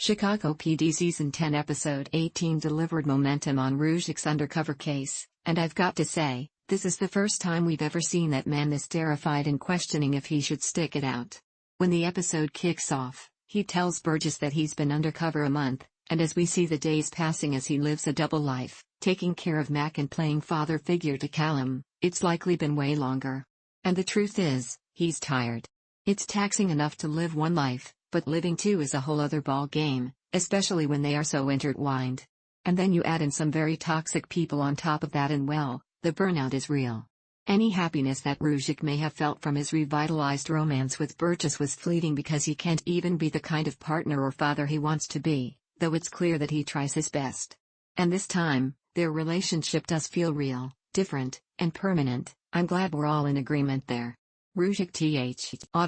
Chicago PD Season 10 Episode 18 delivered momentum on Ruzek's undercover case, and I've got to say, this is the first time we've ever seen that man this terrified and questioning if he should stick it out. When the episode kicks off, he tells Burgess that he's been undercover a month, and as we see the days passing as he lives a double life, taking care of Mac and playing father figure to Callum, it's likely been way longer. And the truth is, he's tired. It's taxing enough to live one life, but living two is a whole other ball game, especially when they are so intertwined. And then you add in some very toxic people on top of that and well, the burnout is real. Any happiness that Ruzek may have felt from his revitalized romance with Burgess was fleeting because he can't even be the kind of partner or father he wants to be, though it's clear that he tries his best. And this time, their relationship does feel real, different, and permanent. I'm glad we're all in agreement there. Ruzek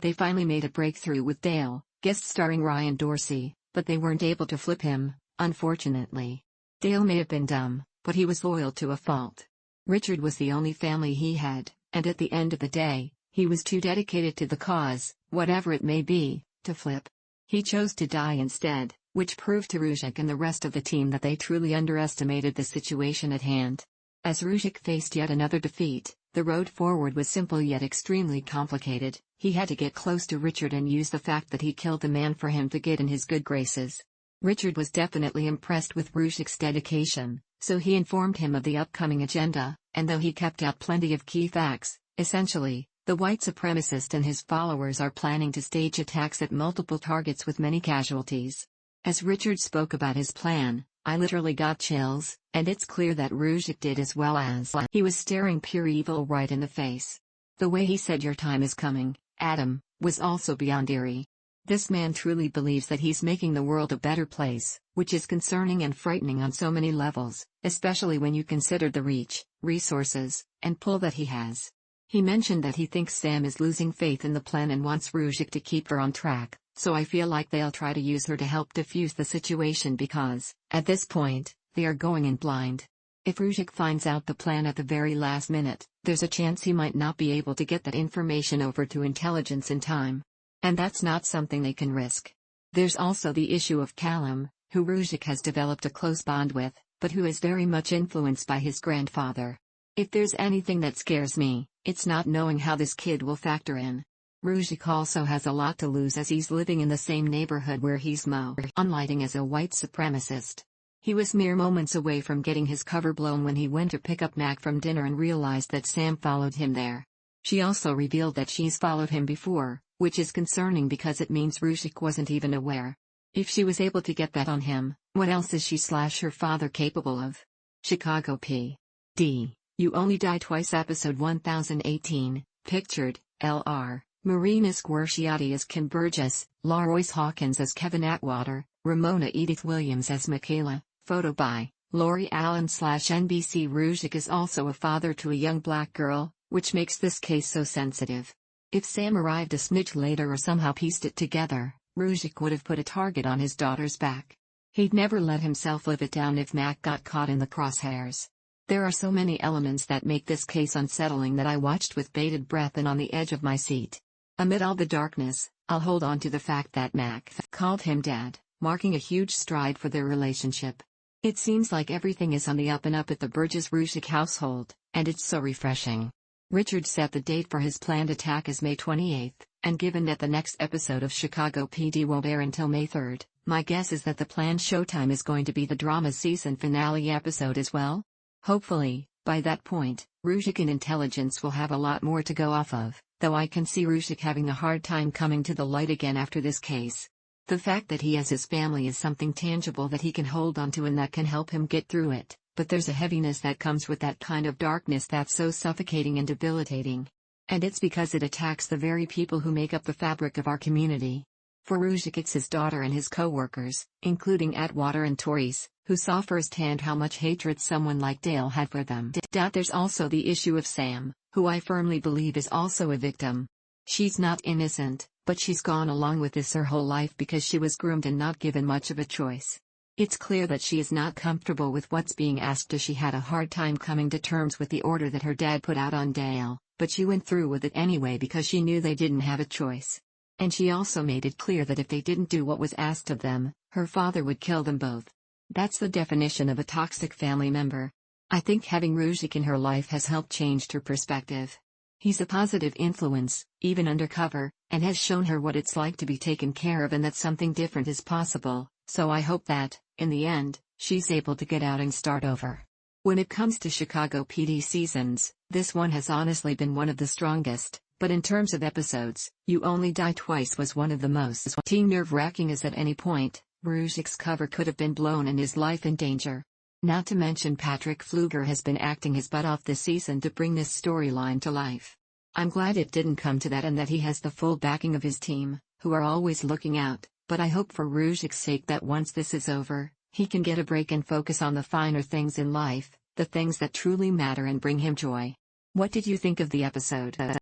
they finally made a breakthrough with Dale, guest starring Ryan Dorsey, but they weren't able to flip him, unfortunately. Dale may have been dumb, but he was loyal to a fault. Richard was the only family he had, and at the end of the day, he was too dedicated to the cause, whatever it may be, to flip. He chose to die instead, which proved to Ruzek and the rest of the team that they truly underestimated the situation at hand. As Ruzek faced yet another defeat, the road forward was simple yet extremely complicated. He had to get close to Richard and use the fact that he killed the man for him to get in his good graces. Richard was definitely impressed with Ruzek's dedication, so he informed him of the upcoming agenda, and though he kept out plenty of key facts, essentially, the white supremacist and his followers are planning to stage attacks at multiple targets with many casualties. As Richard spoke about his plan, I literally got chills, and it's clear that Ruzek did as well as he was staring pure evil right in the face. The way he said "your time is coming, Adam," was also beyond eerie. This man truly believes that he's making the world a better place, which is concerning and frightening on so many levels, especially when you consider the reach, resources, and pull that he has. He mentioned that he thinks Sam is losing faith in the plan and wants Ruzek to keep her on track, so I feel like they'll try to use her to help defuse the situation because, at this point, they are going in blind. If Ruzek finds out the plan at the very last minute, there's a chance he might not be able to get that information over to intelligence in time. And that's not something they can risk. There's also the issue of Callum, who Ruzek has developed a close bond with, but who is very much influenced by his grandfather. If there's anything that scares me, it's not knowing how this kid will factor in. Ruzek also has a lot to lose as he's living in the same neighborhood where he's moonlighting as a white supremacist. He was mere moments away from getting his cover blown when he went to pick up Mac from dinner and realized that Sam followed him there. She also revealed that she's followed him before, which is concerning because it means Ruzek wasn't even aware. If she was able to get that on him, what else is she/her father capable of? Chicago PD. You Only Die Twice Episode 1018, pictured, L.R. Marina Squarciati as Kim Burgess, LaRoyce Hawkins as Kevin Atwater, Ramona Edith Williams as Michaela, photo by Lori Allen/NBC. Ruzek is also a father to a young black girl, which makes this case so sensitive. If Sam arrived a smidge later or somehow pieced it together, Ruzek would have put a target on his daughter's back. He'd never let himself live it down if Mac got caught in the crosshairs. There are so many elements that make this case unsettling that I watched with bated breath and on the edge of my seat. Amid all the darkness, I'll hold on to the fact that Mac called him dad, marking a huge stride for their relationship. It seems like everything is on the up and up at the Burgess-Ruzek household, and it's so refreshing. Richard set the date for his planned attack as May 28, and given that the next episode of Chicago PD won't air until May 3, my guess is that the planned showtime is going to be the drama season finale episode as well. Hopefully, by that point, Ruzek and intelligence will have a lot more to go off of, though I can see Ruzek having a hard time coming to the light again after this case. The fact that he has his family is something tangible that he can hold onto and that can help him get through it, but there's a heaviness that comes with that kind of darkness that's so suffocating and debilitating. And it's because it attacks the very people who make up the fabric of our community. For Ruzek, it's his daughter and his co-workers, including Atwater and Therese, who saw firsthand how much hatred someone like Dale had for them. There's also the issue of Sam, who I firmly believe is also a victim. She's not innocent, but she's gone along with this her whole life because she was groomed and not given much of a choice. It's clear that she is not comfortable with what's being asked as she had a hard time coming to terms with the order that her dad put out on Dale, but she went through with it anyway because she knew they didn't have a choice. And she also made it clear that if they didn't do what was asked of them, her father would kill them both. That's the definition of a toxic family member. I think having Ruzek in her life has helped change her perspective. He's a positive influence, even undercover, and has shown her what it's like to be taken care of and that something different is possible, so I hope that, in the end, she's able to get out and start over. When it comes to Chicago PD seasons, this one has honestly been one of the strongest, but in terms of episodes, You Only Die Twice was one of the most nerve-wracking, as at any point, Ruzek's cover could have been blown and his life in danger. Not to mention Patrick Flueger has been acting his butt off this season to bring this storyline to life. I'm glad it didn't come to that and that he has the full backing of his team, who are always looking out, but I hope for Ruzek's sake that once this is over, he can get a break and focus on the finer things in life, the things that truly matter and bring him joy. What did you think of the episode?